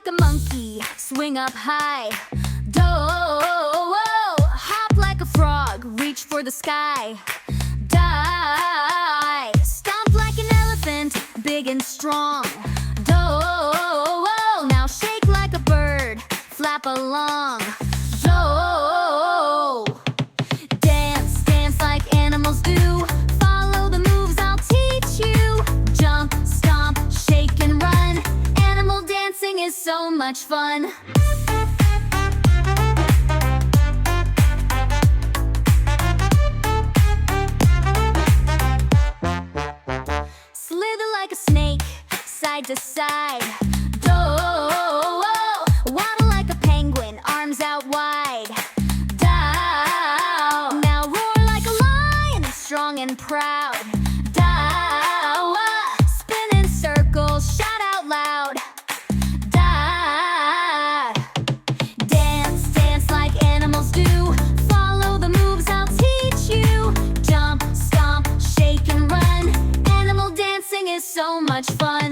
like a monkey, swing up high. Do, hop like a frog, reach for the sky. Die, stomp like an elephant, big and strong. Do, now shake like a bird, flap along. Do, dance, dance like animals do. Follow the moves I'll teach you. Jump, stomp, shake and run. Animal dancing is so much fun. Slither like a snake, side to side. Do, waddle like a penguin, arms out wide. Dow, now roar like a lion, strong and proud. Dow, spin in circles, shout out loud. Da, dance, dance like animals do. Follow the moves I'll teach you. Jump, stomp, shake and run. Animal dancing is so much fun.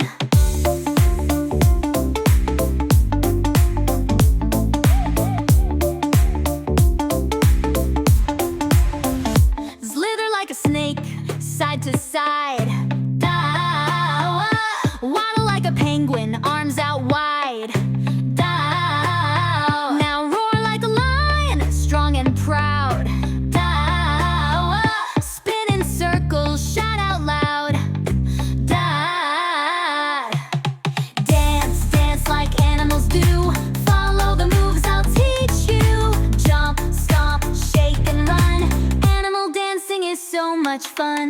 Slither like a snake, side to side. Dow, waddle like a penguin, arms out wide. Dow, now roar like a lion, strong and proud. Dow, spin in circles, shout out loud. Da, dance, dance like animals do. Follow the moves I'll teach you. Jump, stomp, shake and run. Animal dancing is so much fun.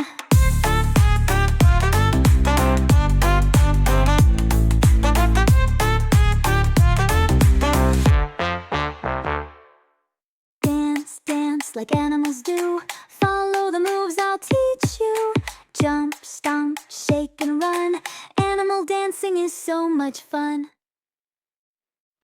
Dance, dance like animals do. Follow the moves I'll teach you. Jump, stomp, shake and run. Animal dancing is so much fun.